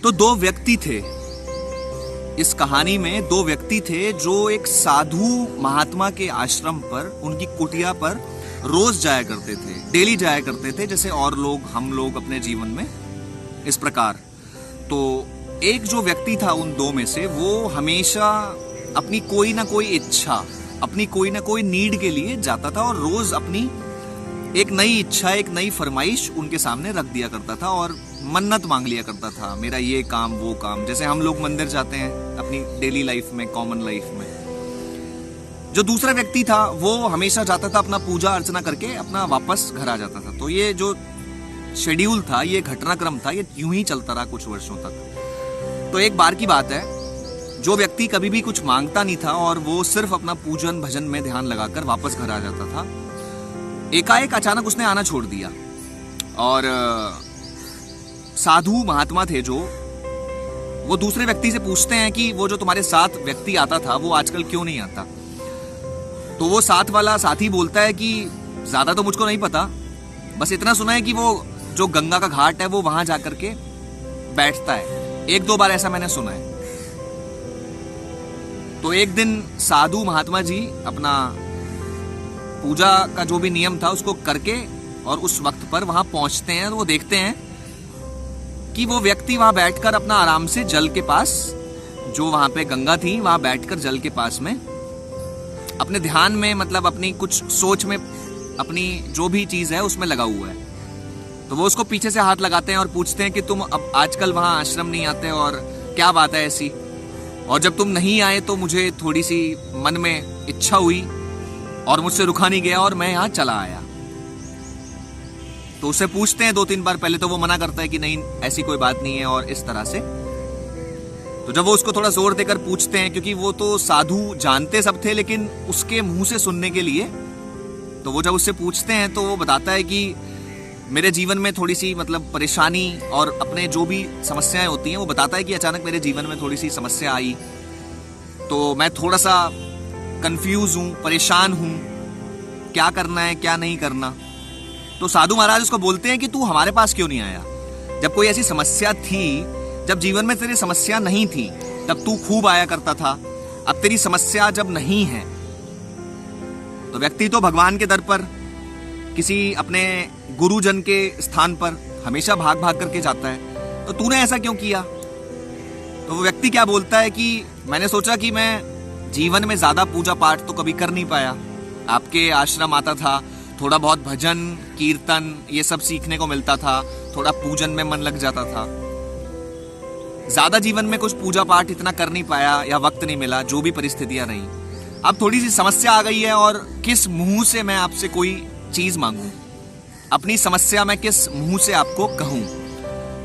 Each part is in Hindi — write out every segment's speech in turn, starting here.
तो दो व्यक्ति थे इस कहानी में, दो व्यक्ति थे जो एक साधु महात्मा के आश्रम पर, उनकी कुटिया पर रोज जाया करते थे, डेली जाया करते थे, जैसे और लोग, हम लोग अपने जीवन में इस प्रकार। तो एक जो व्यक्ति था उन दो में से, वो हमेशा अपनी कोई ना कोई इच्छा, अपनी कोई ना कोई नीड के लिए जाता था और रोज अपनी एक नई इच्छा, एक नई फरमाइश उनके सामने रख दिया करता था और मन्नत मांग लिया करता था, मेरा ये काम वो काम। जैसे हम लोग मंदिर जाते हैं अपनी डेली लाइफ में, कॉमन लाइफ में। जो दूसरा व्यक्ति था वो हमेशा जाता था अपना पूजा अर्चना करके अपना वापस घर आ जाता था। तो ये जो शेड्यूल था, ये घटनाक्रम था, ये यूं ही चलता रहा कुछ वर्षों तक। तो एक बार की बात है, जो व्यक्ति कभी भी कुछ मांगता नहीं था और वो सिर्फ अपना पूजन भजन में ध्यान लगाकर वापस घर आ जाता था, एकाएक अचानक उसने आना छोड़ दिया। और साधु महात्मा थे जो, वो दूसरे व्यक्ति से पूछते हैं कि वो जो तुम्हारे साथ व्यक्ति आता था वो आजकल क्यों नहीं आता। तो वो साथ वाला साथी बोलता है कि ज्यादा तो मुझको नहीं पता, बस इतना सुना है कि वो जो गंगा का घाट है वो वहां जाकर के बैठता है, एक दो बार ऐसा मैंने सुना है। तो एक दिन साधु महात्मा जी अपना पूजा का जो भी नियम था उसको करके और उस वक्त पर वहां पहुंचते हैं, तो वो देखते हैं कि वो व्यक्ति वहां बैठकर अपना आराम से जल के पास, जो वहां पे गंगा थी, वहां बैठकर जल के पास में अपने ध्यान में, मतलब अपनी कुछ सोच में, अपनी जो भी चीज है उसमें लगा हुआ है। तो वो उसको पीछे से हाथ लगाते हैं और पूछते हैं कि तुम अब आजकल वहां आश्रम नहीं आते और क्या बात है ऐसी। और जब तुम नहीं आए तो मुझे थोड़ी सी मन में इच्छा हुई और मुझसे रुका नहीं गया और मैं यहाँ चला आया। तो उससे पूछते हैं दो तीन बार, पहले तो वो मना करता है कि नहीं ऐसी कोई बात नहीं है और इस तरह से। तो जब वो उसको थोड़ा जोर देकर पूछते हैं, क्योंकि वो तो साधु जानते सब थे लेकिन उसके मुंह से सुनने के लिए, तो वो जब उससे पूछते हैं तो वो बताता है कि मेरे जीवन में थोड़ी सी मतलब परेशानी और अपने जो भी समस्याएं होती हैं वो बताता है कि अचानक मेरे जीवन में थोड़ी सी समस्या आई, तो मैं थोड़ा सा कंफ्यूज हूं, परेशान हूं, क्या करना है क्या नहीं करना। तो साधु महाराज उसको बोलते हैं कि तू हमारे पास क्यों नहीं आया, जब कोई ऐसी समस्या थी, जब जीवन में तेरी समस्या नहीं थी तब तू खूब आया करता था, अब तेरी समस्या जब नहीं है। तो व्यक्ति तो भगवान के दर पर, किसी अपने गुरुजन के स्थान पर हमेशा भाग भाग करके जाता है, तो तूने ऐसा क्यों किया। तो वो व्यक्ति क्या बोलता है कि मैंने सोचा कि मैं जीवन में ज्यादा पूजा पाठ तो कभी कर नहीं पाया, आपके आश्रम आता था, थोड़ा बहुत भजन कीर्तन ये सब सीखने को मिलता था, थोड़ा पूजन में मन लग जाता था, ज्यादा जीवन में कुछ पूजा पाठ इतना कर नहीं पाया या वक्त नहीं मिला, जो भी परिस्थितियां रही। अब थोड़ी सी समस्या आ गई है और किस मुंह से मैं आपसे कोई चीज मांगूं, अपनी समस्या मैं किस मुंह से आपको कहूं।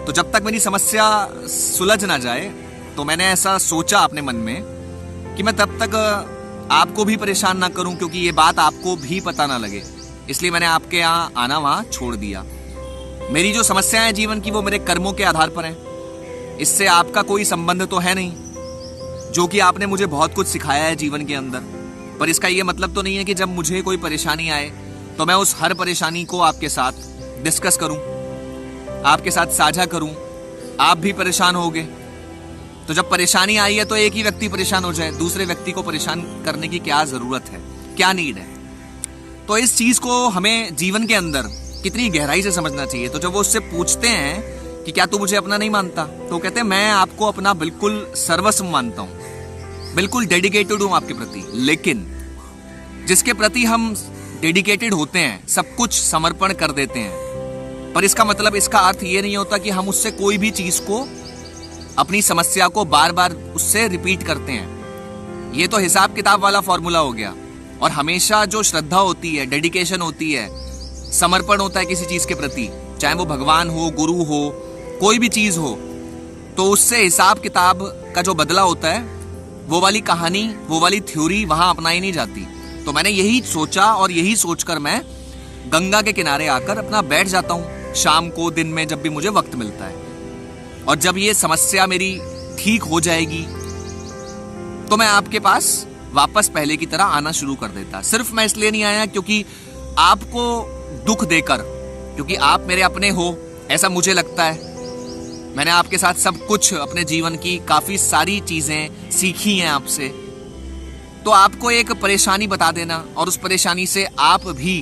तो जब तक मेरी समस्या सुलझ ना जाए, तो मैंने ऐसा सोचा अपने मन में कि मैं तब तक आपको भी परेशान ना करूं, क्योंकि ये बात आपको भी पता ना लगे, इसलिए मैंने आपके यहाँ आना वहां छोड़ दिया। मेरी जो समस्या है जीवन की वो मेरे कर्मों के आधार पर है, इससे आपका कोई संबंध तो है नहीं, जो कि आपने मुझे बहुत कुछ सिखाया है जीवन के अंदर। पर इसका ये मतलब तो नहीं है कि जब मुझे कोई परेशानी आए तो मैं उस हर परेशानी को आपके साथ डिस्कस करूं, आपके साथ साझा करूं, आप भी परेशान होगे। तो जब परेशानी आई है तो एक ही व्यक्ति परेशान हो जाए, दूसरे व्यक्ति को परेशान करने की क्या जरूरत है, क्या नीड है। तो इस चीज को हमें जीवन के अंदर कितनी गहराई से समझना चाहिए। तो जब वो उससे पूछते हैं कि क्या तू मुझे अपना नहीं मानता, तो कहते हैं मैं आपको अपना बिल्कुल सर्वस्व मानता हूं, बिल्कुल डेडिकेटेड हूं आपके प्रति। लेकिन जिसके प्रति हम डेडिकेटेड होते हैं, सब कुछ समर्पण कर देते हैं, पर इसका मतलब, इसका अर्थ ये नहीं होता कि हम उससे कोई भी चीज को, अपनी समस्या को बार बार उससे रिपीट करते हैं। ये तो हिसाब किताब वाला फॉर्मूला हो गया। और हमेशा जो श्रद्धा होती है, डेडिकेशन होती है, समर्पण होता है किसी चीज के प्रति, चाहे वो भगवान हो, गुरु हो, कोई भी चीज हो, तो उससे हिसाब किताब का जो बदला होता है, वो वाली कहानी, वो वाली थ्योरी वहां अपनाई नहीं जाती। तो मैंने यही सोचा और यही सोचकर मैं गंगा के किनारे आकर अपना बैठ जाता हूँ शाम को, दिन में, जब भी मुझे वक्त मिलता है। और जब ये समस्या मेरी ठीक हो जाएगी तो मैं आपके पास वापस पहले की तरह आना शुरू कर देता। सिर्फ मैं इसलिए नहीं आया क्योंकि आपको दुख देकर, क्योंकि आप मेरे अपने हो ऐसा मुझे लगता है, मैंने आपके साथ सब कुछ अपने जीवन की काफी सारी चीजें सीखी हैं आपसे। तो आपको एक परेशानी बता देना और उस परेशानी से आप भी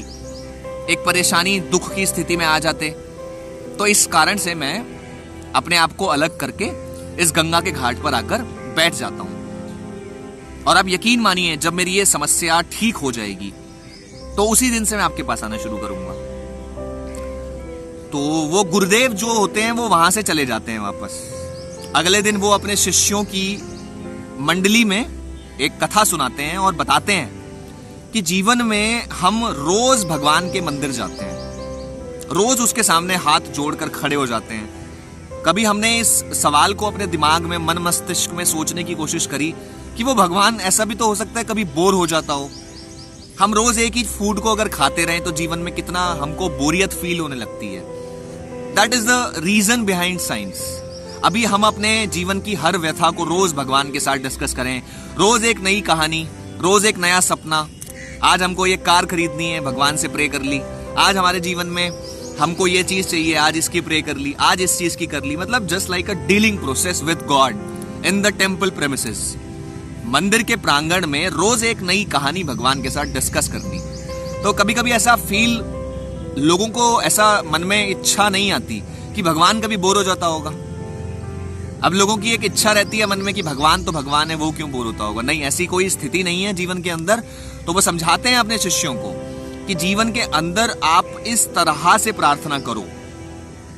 एक परेशानी दुख की स्थिति में आ जाते, तो इस कारण से मैं अपने आप को अलग करके इस गंगा के घाट पर आकर बैठ जाता हूं। और आप यकीन मानिए, जब मेरी ये समस्या ठीक हो जाएगी तो उसी दिन से मैं आपके पास आना शुरू करूंगा। तो वो गुरुदेव जो होते हैं वो वहां से चले जाते हैं वापस। अगले दिन वो अपने शिष्यों की मंडली में एक कथा सुनाते हैं और बताते हैं कि जीवन में हम रोज भगवान के मंदिर जाते हैं, रोज उसके सामने हाथ जोड़कर खड़े हो जाते हैं। कभी हमने इस सवाल को अपने दिमाग में, मन मस्तिष्क में सोचने की कोशिश करी कि वो भगवान ऐसा भी तो हो सकता है कभी बोर हो जाता हो। हम रोज एक ही फूड को अगर खाते रहें तो जीवन में कितना हमको बोरियत फील होने लगती है। That is the reason behind science. अभी हम अपने जीवन की हर व्यथा को रोज भगवान के साथ डिस्कस करें, रोज एक नई कहानी, रोज एक नया सपना। आज हमको ये कार खरीदनी है, भगवान से प्रे कर ली। आज हमारे जीवन में हमको ये चीज चाहिए, आज इसकी प्रे कर ली, आज इस चीज की कर ली। मतलब just like a dealing process with God in the temple premises. मंदिर के प्रांगण में रोज एक नई कहानी भगवान के साथ डिस्कस करनी। तो कभी कभी ऐसा फील, लोगों को ऐसा मन में इच्छा नहीं आती कि भगवान कभी बोर हो जाता होगा। अब लोगों की एक इच्छा रहती है मन में कि भगवान तो भगवान है, वो क्यों बोर होता होगा। नहीं, ऐसी कोई स्थिति नहीं है जीवन के अंदर। तो वो समझाते हैं अपने शिष्यों को कि जीवन के अंदर आप इस तरह से प्रार्थना करो।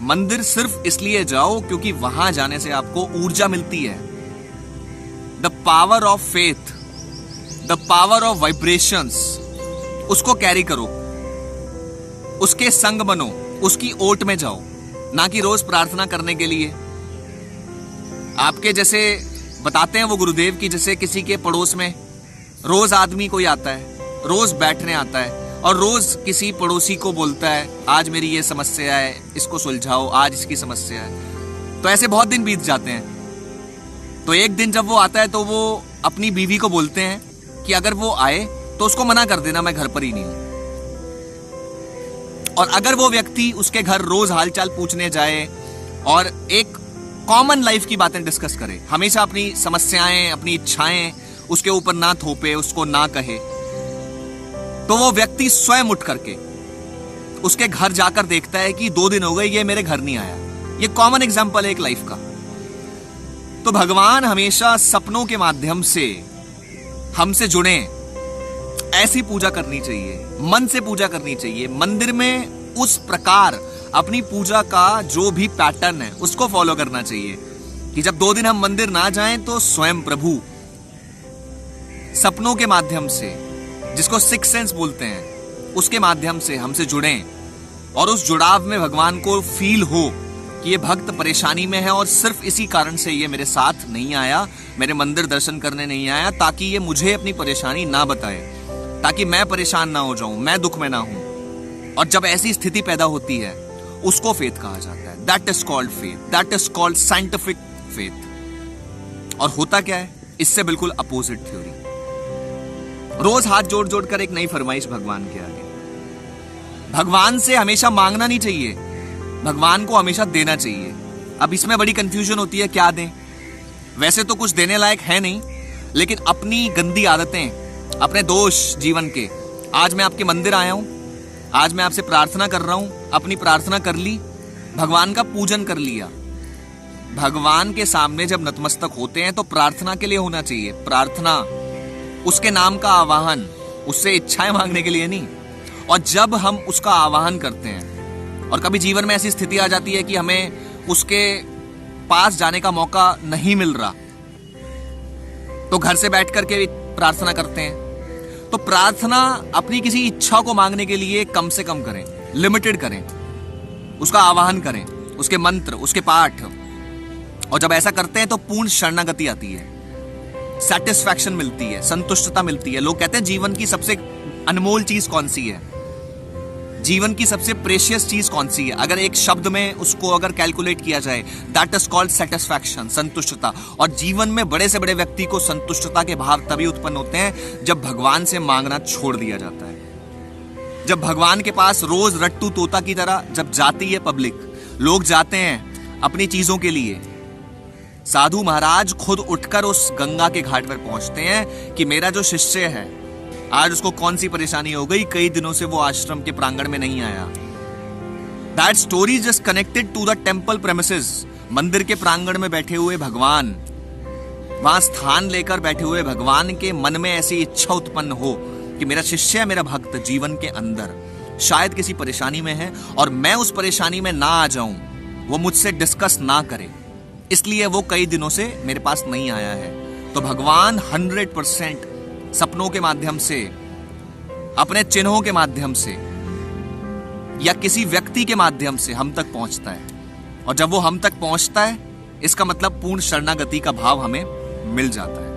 मंदिर सिर्फ इसलिए जाओ क्योंकि वहां जाने से आपको ऊर्जा मिलती है। The power of faith, the power of vibrations, उसको कैरी करो, उसके संग बनो, उसकी ओट में जाओ, ना कि रोज प्रार्थना करने के लिए। आपके जैसे बताते हैं वो गुरुदेव की, जैसे किसी के पड़ोस में रोज आदमी कोई आता है, रोज बैठने आता है और रोज किसी पड़ोसी को बोलता है आज मेरी ये समस्या है, इसको सुलझाओ, आज इसकी समस्या है। तो ऐसे बहुत दिन बीत जाते हैं। तो एक दिन जब वो आता है तो वो अपनी बीवी को बोलते हैं कि अगर वो आए तो उसको मना कर देना, मैं घर पर ही नहीं हूं। और अगर वो व्यक्ति उसके घर रोज हालचाल पूछने जाए और एक कॉमन लाइफ की बातें डिस्कस करे, हमेशा अपनी समस्याएं, अपनी इच्छाएं उसके ऊपर ना थोपे, उसको ना कहे, तो वो व्यक्ति स्वयं उठ करके उसके घर जाकर देखता है कि 2 दिन हो गए ये मेरे घर नहीं आया। ये कॉमन एग्जांपल है एक लाइफ का। तो भगवान हमेशा सपनों के माध्यम से हमसे जुड़े। ऐसी पूजा करनी चाहिए, मन से पूजा करनी चाहिए। मंदिर में उस प्रकार अपनी पूजा का जो भी पैटर्न है उसको फॉलो करना चाहिए कि जब 2 दिन हम मंदिर ना जाएं तो स्वयं प्रभु सपनों के माध्यम से, जिसको सिक्स सेंस बोलते हैं, उसके माध्यम से हमसे जुड़ें और उस जुड़ाव में भगवान को फील हो कि ये भक्त परेशानी में है और सिर्फ इसी कारण से ये मेरे साथ नहीं आया, मेरे मंदिर दर्शन करने नहीं आया, ताकि ये मुझे अपनी परेशानी ना बताए, ताकि मैं परेशान ना हो जाऊं, मैं दुख में ना हूं। और जब ऐसी स्थिति पैदा होती है उसको फेथ कहा जाता है। That is called faith, that is called scientific faith. और होता क्या है, इससे बिल्कुल अपोजिट थ्योरी। रोज हाथ जोड़ जोड़ कर एक नई फरमाइश भगवान के आगे। भगवान से हमेशा मांगना नहीं चाहिए, भगवान को हमेशा देना चाहिए। अब इसमें बड़ी कंफ्यूजन होती है, क्या दें। वैसे तो कुछ देने लायक है नहीं, लेकिन अपनी गंदी आदतें, अपने दोष जीवन के, आज मैं आपके मंदिर आया हूं, आज मैं आपसे प्रार्थना कर रहा हूं, अपनी प्रार्थना कर ली, भगवान का पूजन कर लिया। भगवान के सामने जब नतमस्तक होते हैं तो प्रार्थना के लिए होना चाहिए। प्रार्थना, उसके नाम का आवाहन, उससे इच्छाएं मांगने के लिए नहीं। और जब हम उसका आवाहन करते हैं और कभी जीवन में ऐसी स्थिति आ जाती है कि हमें उसके पास जाने का मौका नहीं मिल रहा, तो घर से बैठ करके प्रार्थना करते हैं। तो प्रार्थना अपनी किसी इच्छा को मांगने के लिए कम से कम करें, लिमिटेड करें, उसका आवाहन करें, उसके मंत्र, उसके पाठ। और जब ऐसा करते हैं तो पूर्ण शरणागति आती है, सेटिस्फैक्शन मिलती है, संतुष्टता मिलती है। लोग कहते हैं जीवन की सबसे अनमोल चीज कौन सी है, जीवन की सबसे प्रेशियस चीज कौन सी है। अगर एक शब्द में उसको अगर कैलकुलेट किया जाए, दैट इज कॉल्ड सेटिस्फैक्शन, संतुष्टता। और जीवन में बड़े से बड़े व्यक्ति को संतुष्टता के भाव तभी उत्पन्न होते हैं जब भगवान से मांगना छोड़ दिया जाता है। जब भगवान के पास रोज रट्टू तोता की तरह जब जाती है पब्लिक, लोग जाते हैं अपनी चीजों के लिए। साधु महाराज खुद उठकर उस गंगा के घाट पर पहुंचते हैं कि मेरा जो शिष्य है, आज उसको कौन सी परेशानी हो गई, कई दिनों से वो आश्रम के प्रांगण में नहीं आया। That story just connected to the temple premises. मंदिर के प्रांगण में बैठे हुए भगवान, वहां स्थान लेकर बैठे हुए भगवान के मन में ऐसी इच्छा उत्पन्न हो कि मेरा शिष्य, मेरा भक्त जीवन के अंदर शायद किसी परेशानी में है और मैं उस परेशानी में ना आ जाऊं, वो मुझसे डिस्कस ना करे, इसलिए वो कई दिनों से मेरे पास नहीं आया है। तो भगवान 100% सपनों के माध्यम से, अपने चिन्हों के माध्यम से या किसी व्यक्ति के माध्यम से हम तक पहुंचता है। और जब वो हम तक पहुंचता है, इसका मतलब पूर्ण शरणागति का भाव हमें मिल जाता है।